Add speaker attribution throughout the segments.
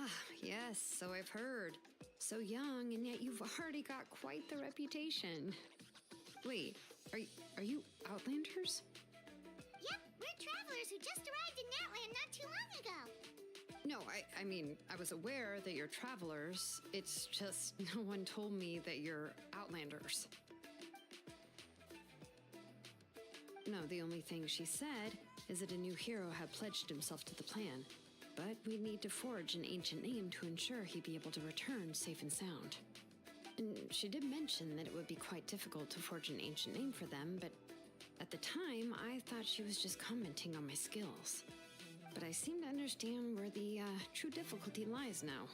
Speaker 1: Ah, yes, so I've heard. So young, and yet you've already got quite the reputation. Wait, are you Outlanders?
Speaker 2: Yep, we're travelers who just arrived in Natland not too long ago.
Speaker 1: No, I mean, I was aware that you're travelers. It's just no one told me that you're Outlanders. No, the only thing she said is that a new hero had pledged himself to the plan. But we'd need to forge an ancient name to ensure he'd be able to return safe and sound. And she did mention that it would be quite difficult to forge an ancient name for them, but at the time, I thought she was just commenting on my skills. But I seem to understand where the true difficulty lies now.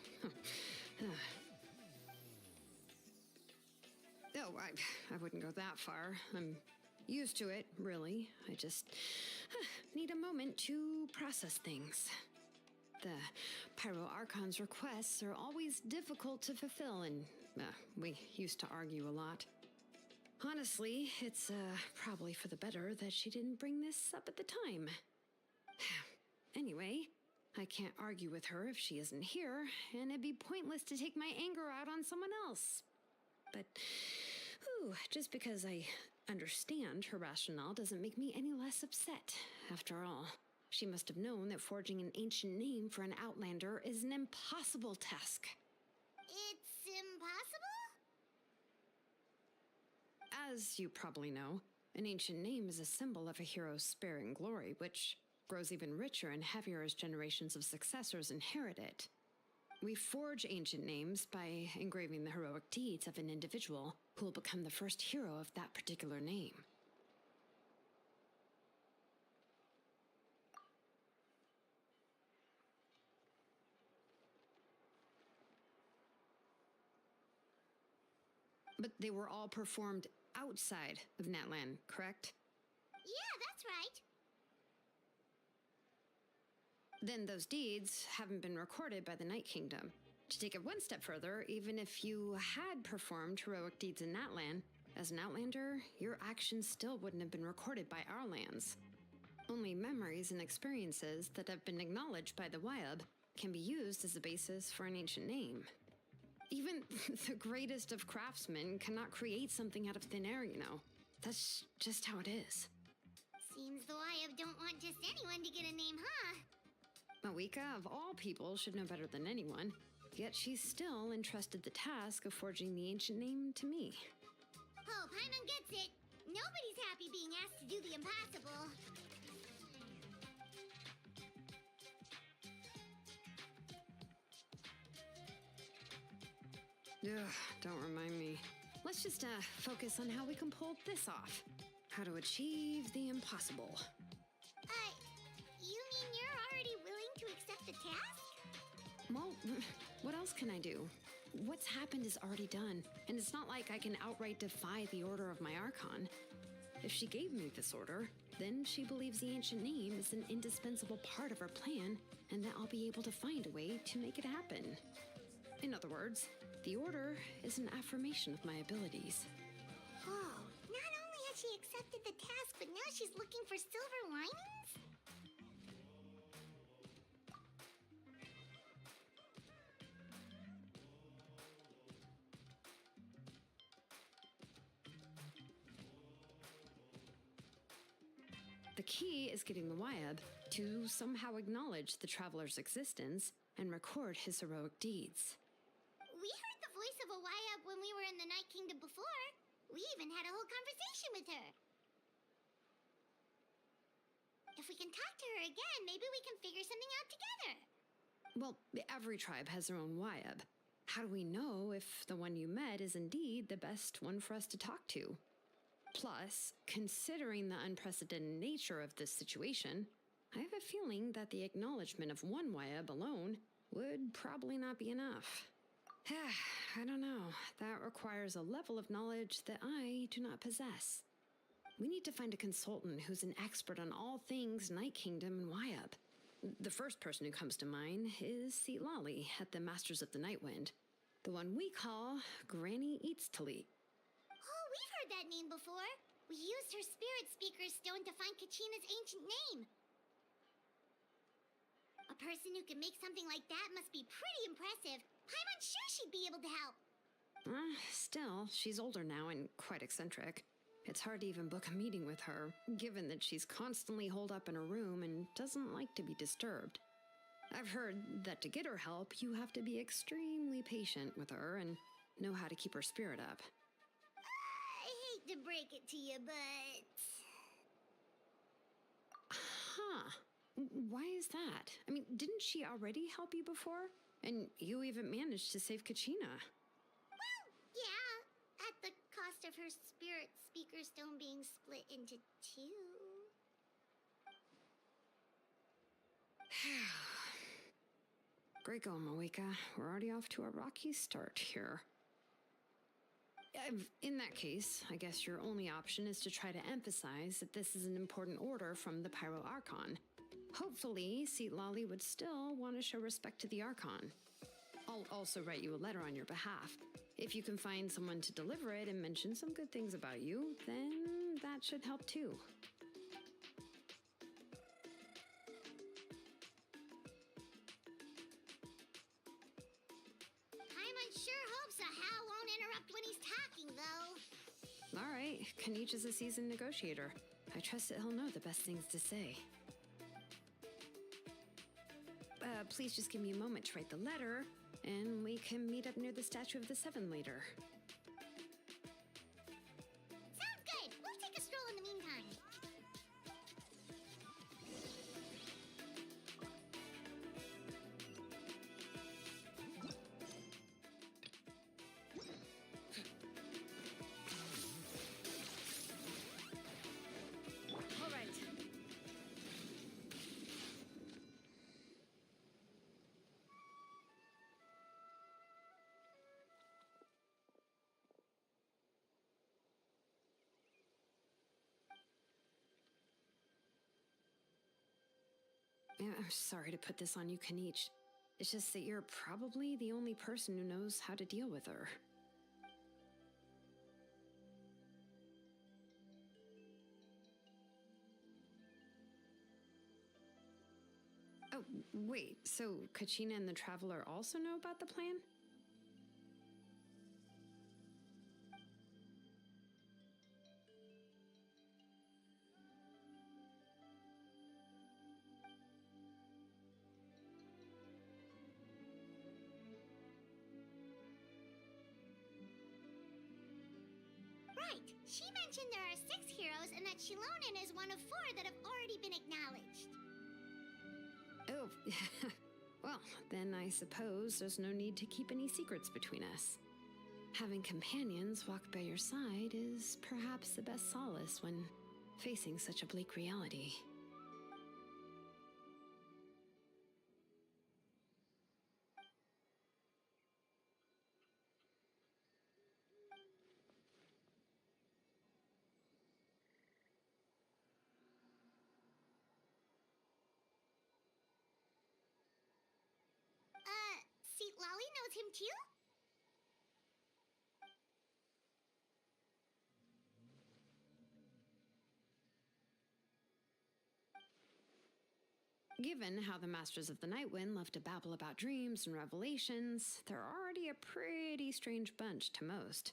Speaker 1: Oh, I wouldn't go that far. I'm used to it, really. I just need a moment to process things. The Pyro Archon's requests are always difficult to fulfill, and we used to argue a lot. Honestly, it's probably for the better that she didn't bring this up at the time. Anyway, I can't argue with her if she isn't here, and it'd be pointless to take my anger out on someone else. But, just because I understand her rationale doesn't make me any less upset, after all. She must have known that forging an ancient name for an Outlander is an impossible task.
Speaker 2: It's impossible?
Speaker 1: As you probably know, an ancient name is a symbol of a hero's spirit and glory, which grows even richer and heavier as generations of successors inherit it. We forge ancient names by engraving the heroic deeds of an individual who will become the first hero of that particular name. But they were all performed outside of Natland, correct?
Speaker 2: Yeah, that's right.
Speaker 1: Then those deeds haven't been recorded by the Night Kingdom. To take it one step further, even if you had performed heroic deeds in Natland, as an Outlander, your actions still wouldn't have been recorded by our lands. Only memories and experiences that have been acknowledged by the Wyab can be used as a basis for an ancient name. Even the greatest of craftsmen cannot create something out of thin air, you know. That's just how it is.
Speaker 2: Seems the Wyab don't want just anyone to get a name, huh?
Speaker 1: Mawika, of all people, should know better than anyone. Yet she's still entrusted the task of forging the ancient name to me.
Speaker 2: Oh, Paimon gets it. Nobody's happy being asked to do the impossible.
Speaker 1: Ugh, don't remind me. Let's just focus on how we can pull this off. How to achieve the impossible.
Speaker 2: You mean you're already willing to accept the task?
Speaker 1: Well, what else can I do? What's happened is already done, and it's not like I can outright defy the order of my Archon. If she gave me this order, then she believes the ancient name is an indispensable part of her plan, and that I'll be able to find a way to make it happen. In other words, the order is an affirmation of my abilities.
Speaker 2: Whoa, not only has she accepted the task, but now she's looking for silver linings?
Speaker 1: The key is getting the Wyab to somehow acknowledge the traveler's existence and record his heroic deeds.
Speaker 2: We heard the voice of a Wyab when we were in the Night Kingdom before. We even had a whole conversation with her. If we can talk to her again, maybe we can figure something out together.
Speaker 1: Well, every tribe has their own Wyab. How do we know if the one you met is indeed the best one for us to talk to? Plus, considering the unprecedented nature of this situation, I have a feeling that the acknowledgement of one Wyab alone would probably not be enough. I don't know. That requires a level of knowledge that I do not possess. We need to find a consultant who's an expert on all things Night Kingdom and Wyab. The first person who comes to mind is Xilonen at the Masters of the Nightwind, the one we call Granny Eats to Eat.
Speaker 2: Oh, we've heard that name before. We used her spirit speaker stone to find Kachina's ancient name. A person who can make something like that must be pretty impressive. I'm unsure she'd be able to help.
Speaker 1: Still, she's older now and quite eccentric. It's hard to even book a meeting with her, given that she's constantly holed up in her room and doesn't like to be disturbed. I've heard that to get her help, you have to be extremely patient with her and know how to keep her spirit up.
Speaker 2: I hate to break it to you, but...
Speaker 1: Huh. Why is that? I mean, didn't she already help you before? And you even managed to save Kachina.
Speaker 2: Well, yeah, at the cost of her spirit speaker stone being split into two.
Speaker 1: Great going, Moeka. We're already off to a rocky start here. In that case, I guess your only option is to try to emphasize that this is an important order from the Pyro Archon. Hopefully, Xilonen would still want to show respect to the Archon. I'll also write you a letter on your behalf. If you can find someone to deliver it and mention some good things about you, then that should help too.
Speaker 2: Paimon sure hopes a Hal won't interrupt when he's talking, though.
Speaker 1: All right, Kinch is a seasoned negotiator. I trust that he'll know the best things to say. Please just give me a moment to write the letter, and we can meet up near the Statue of the Seven later.
Speaker 2: Sounds good. We'll take a stroll in the meantime.
Speaker 1: All right. I'm sorry to put this on you, Kinch. It's just that you're probably the only person who knows how to deal with her. Oh, wait, so Kachina and the Traveler also know about the plan?
Speaker 2: Right. She mentioned there are 6 heroes and that Xilonen is one of 4 that have already been acknowledged.
Speaker 1: Oh, well, then I suppose there's no need to keep any secrets between us. Having companions walk by your side is perhaps the best solace when facing such a bleak reality.
Speaker 2: See, Lolly knows him too?
Speaker 1: Given how the Masters of the Nightwind love to babble about dreams and revelations, they're already a pretty strange bunch to most.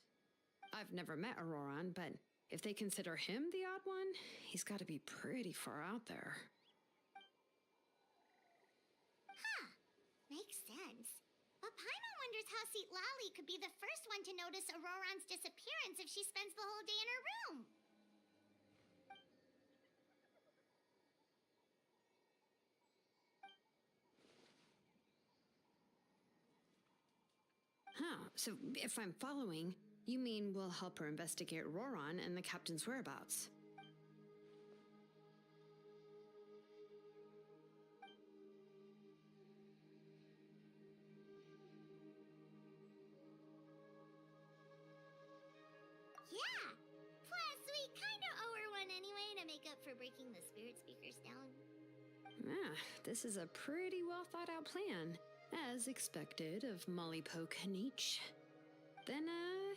Speaker 1: I've never met Auroran, but if they consider him the odd one, he's got to be pretty far out there.
Speaker 2: Huh. Makes sense. But Paimon wonders how Lolly could be the first one to notice Auroran's disappearance if she spends the whole day in her room.
Speaker 1: Huh, so if I'm following, you mean we'll help her investigate Auroran and the captain's whereabouts?
Speaker 2: Yeah. Plus, we kind of owe her one anyway to make up for breaking the spirit speakers down.
Speaker 1: Ah, this is a pretty well thought out plan, as expected of Mollypo Kinch. Then,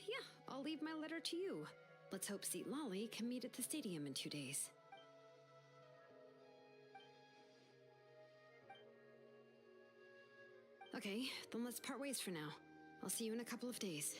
Speaker 1: yeah, I'll leave my letter to you. Let's hope Xilonen can meet at the stadium in 2 days. Okay, then let's part ways for now. I'll see you in a couple of days.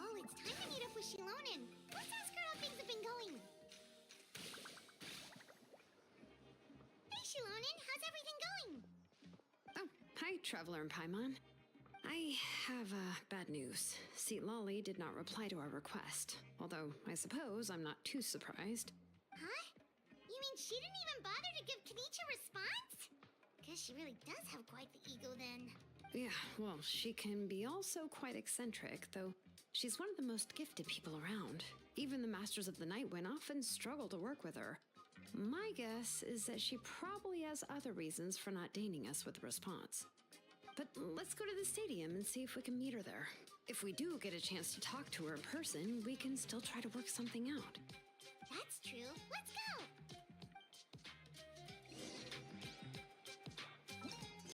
Speaker 2: Oh, it's time to meet up with Xilonen. Let's ask her how things have been going. Hey, Xilonen, how's everything going?
Speaker 1: Oh, hi, Traveler and Paimon. I have bad news. Xilonen did not reply to our request, although I suppose I'm not too surprised.
Speaker 2: Huh? You mean she didn't even bother to give Kinch a response? Guess she really does have quite the ego then.
Speaker 1: Yeah, well, she can be also quite eccentric, though she's one of the most gifted people around. Even the Masters of the Nightwind often struggle to work with her. My guess is that she probably has other reasons for not deigning us with a response. But let's go to the stadium and see if we can meet her there. If we do get a chance to talk to her in person, we can still try to work something out.
Speaker 2: That's true. Let's go!